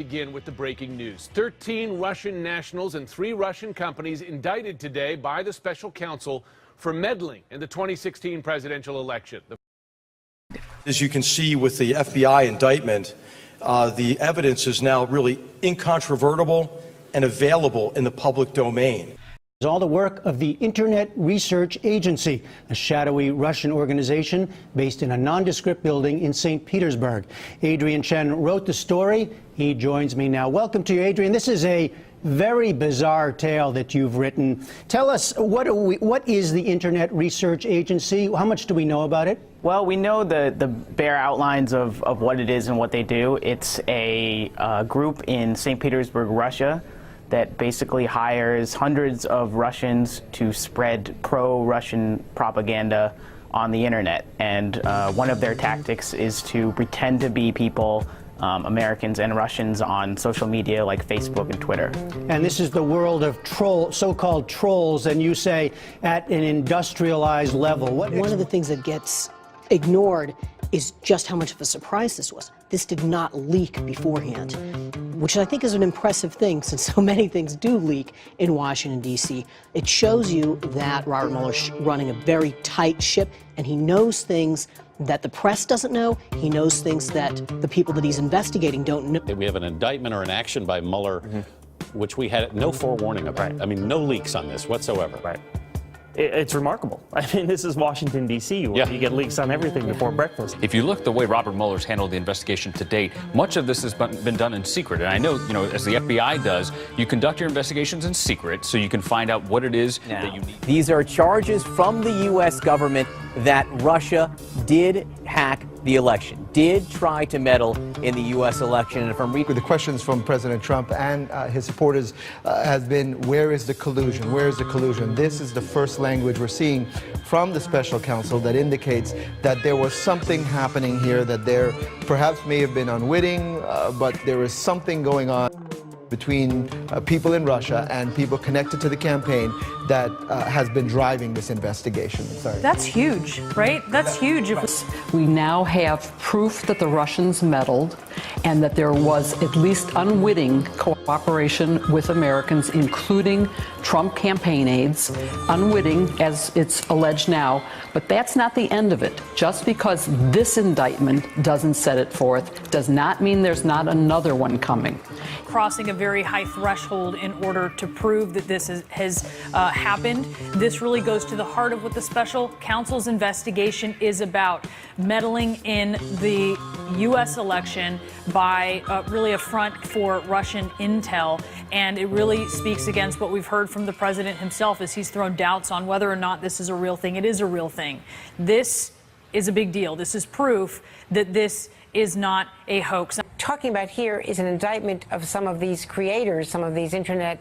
Begin with the breaking news. 13 Russian nationals and 3 Russian companies indicted today by the special counsel for meddling in the 2016 presidential election. As you can see with the FBI indictment, the evidence is now really incontrovertible and available in the public domain. All the work of the Internet Research Agency, a shadowy Russian organization based in a nondescript building in St. Petersburg. Adrian Chen wrote the story. He joins me now. Welcome to you, Adrian. This is a very bizarre tale that you've written. Tell us, what is the Internet Research Agency? How much do we know about it? Well, we know the bare outlines of what it is and what they do. It's a group in St. Petersburg, Russia, that basically hires hundreds of Russians to spread pro-Russian propaganda on the internet. And one of their tactics is to pretend to be people, Americans and Russians, on social media like Facebook and Twitter. And this is the world of so-called trolls, and you say at an industrialized level. One of the things that gets ignored is just how much of a surprise this was. This did not leak beforehand, which I think is an impressive thing, since so many things do leak in Washington, D.C. It shows you that Robert Mueller's running a very tight ship, and he knows things that the press doesn't know. He knows things that the people that he's investigating don't know. We have an indictment or an action by Mueller, which we had no forewarning about. Right. I mean, no leaks on this whatsoever. Right. It's remarkable. I mean, this is Washington, D.C., where you get leaks on everything before breakfast. If you look at the way Robert Mueller's handled the investigation to date, much of this has been done in secret. And I know, as the FBI does, you conduct your investigations in secret so you can find out what it is that you need. These are charges from the U.S. government that Russia did hack the election, did try to meddle in the U.S. election. And from the questions from President Trump and his supporters has been, where is the collusion? Where is the collusion? This is the first language we're seeing from the special counsel that indicates that there was something happening here, that there perhaps may have been unwitting, but there is something going on between people in Russia and people connected to the campaign that has been driving this investigation. Sorry. That's huge, right? That's huge. We now have proof that the Russians meddled and that there was at least unwitting cooperation with Americans, including Trump campaign aides, unwitting as it's alleged now. But that's not the end of it. Just because this indictment doesn't set it forth does not mean there's not another one coming. Crossing a very high threshold in order to prove that this has happened. This really goes to the heart of what the special counsel's investigation is about: meddling in the U.S. election by really a front for Russian intel. And it really speaks against what we've heard from the president himself as he's thrown doubts on whether or not this is a real thing. It is a real thing. This is a big deal. This is proof that this is not a hoax. Talking about here is an indictment of some of these creators, some of these internet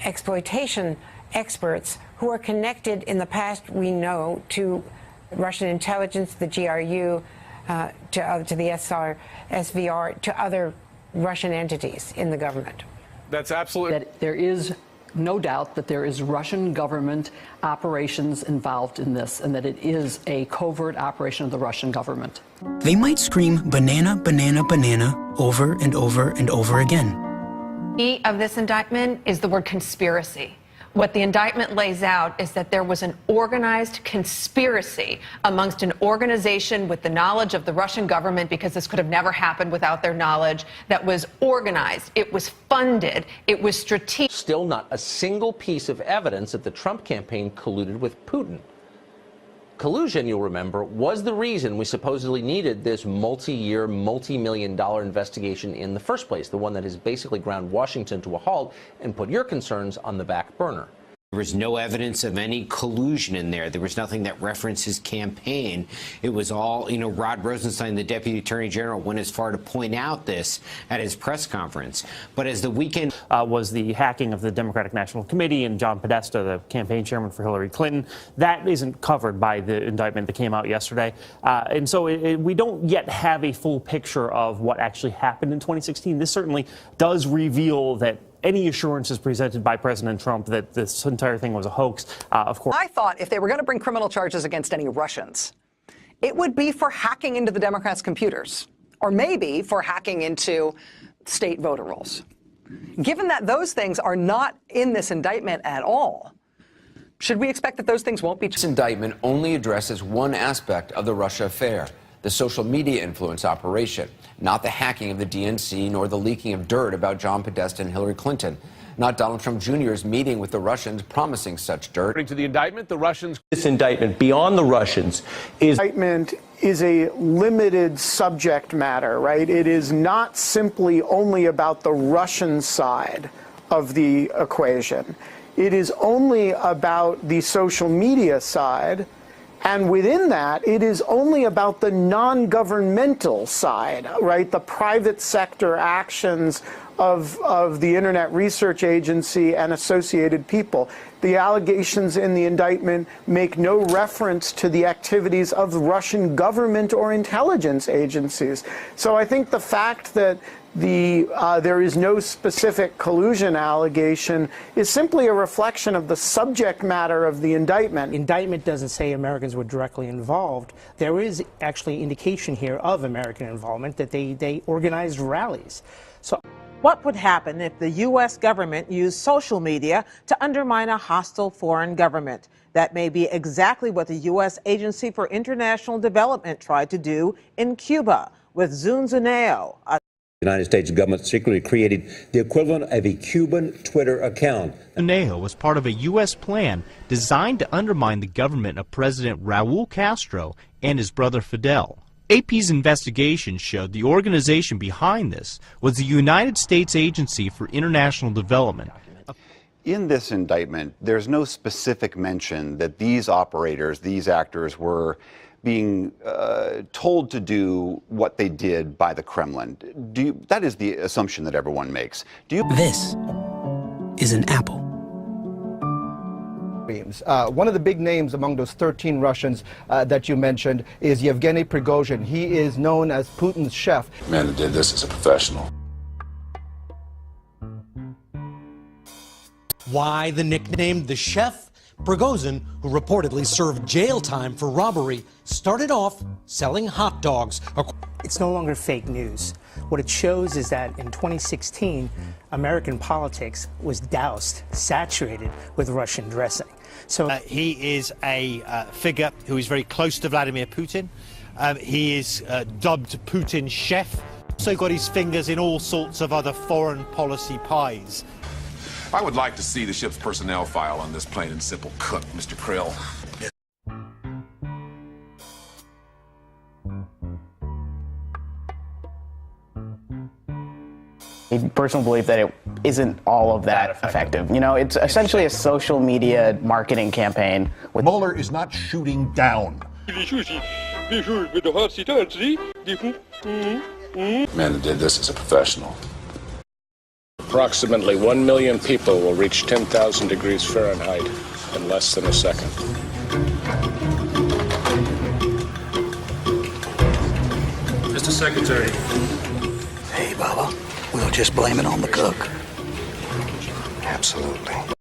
exploitation experts who are connected in the past, we know, to Russian intelligence, the GRU, to the SVR, to other Russian entities in the government. That's absolutely. That there is no doubt that there is Russian government operations involved in this, and that it is a covert operation of the Russian government. They might scream banana, banana, banana over and over and over again. The key of this indictment is the word conspiracy. What the indictment lays out is that there was an organized conspiracy amongst an organization with the knowledge of the Russian government, because this could have never happened without their knowledge, that was organized, it was funded, it was strategic. Still not a single piece of evidence that the Trump campaign colluded with Putin. Collusion, you'll remember, was the reason we supposedly needed this multi-year, multi-million-dollar investigation in the first place, the one that has basically ground Washington to a halt and put your concerns on the back burner. There was no evidence of any collusion in there. There was nothing that referenced his campaign. It was all, Rod Rosenstein, the Deputy Attorney General, went as far to point out this at his press conference. But as the weekend was the hacking of the Democratic National Committee and John Podesta, the campaign chairman for Hillary Clinton. That isn't covered by the indictment that came out yesterday. And so we don't yet have a full picture of what actually happened in 2016. This certainly does reveal that any assurances presented by President Trump that this entire thing was a hoax, of course. I thought if they were going to bring criminal charges against any Russians, it would be for hacking into the Democrats' computers, or maybe for hacking into state voter rolls. Given that those things are not in this indictment at all, should we expect that those things won't be? This indictment only addresses one aspect of the Russia affair, the social media influence operation, not the hacking of the DNC nor the leaking of dirt about John Podesta and Hillary Clinton, not Donald Trump Jr.'s meeting with the Russians promising such dirt. According to the indictment, the Russians... This indictment, beyond the Russians, is... Indictment is a limited subject matter, right? It is not simply only about the Russian side of the equation. It is only about the social media side, and within that, it is only about the non-governmental side, right? The private sector actions of the Internet Research Agency and associated people. The allegations in the indictment make no reference to the activities of the Russian government or intelligence agencies. So I think the fact that there is no specific collusion allegation is simply a reflection of the subject matter of the indictment. Indictment doesn't say Americans were directly involved. There is actually indication here of American involvement, that they organized rallies. So what would happen if the U.S. government used social media to undermine a hostile foreign government? That may be exactly what the U.S. Agency for International Development tried to do in Cuba with Zunzuneo. The United States government secretly created the equivalent of a Cuban Twitter account. Zunzuneo was part of a U.S. plan designed to undermine the government of President Raul Castro and his brother Fidel. AP's investigation showed the organization behind this was the United States Agency for International Development. In this indictment, there's no specific mention that these operators, these actors, were being told to do what they did by the Kremlin. That is the assumption that everyone makes. This is an apple. One of the big names among those 13 Russians that you mentioned is Yevgeny Prigozhin. He is known as Putin's chef. The man who did this is a professional. Why the nickname The Chef? Prigozhin, who reportedly served jail time for robbery, started off selling hot dogs. It's no longer fake news. What it shows is that in 2016, American politics was doused, saturated with Russian dressing. So he is a figure who is very close to Vladimir Putin. He is dubbed Putin's chef. Also got his fingers in all sorts of other foreign policy pies. I would like to see the ship's personnel file on this plain and simple cook, Mr. Krill. I personally believe that it isn't all of that effective. You know, it's essentially a social media marketing campaign. Mueller is not shooting down. The man who did this is a professional. Approximately 1 million people will reach 10,000 degrees Fahrenheit in less than a second. Mr. Secretary. Hey, Baba, we'll just blame it on the cook. Absolutely.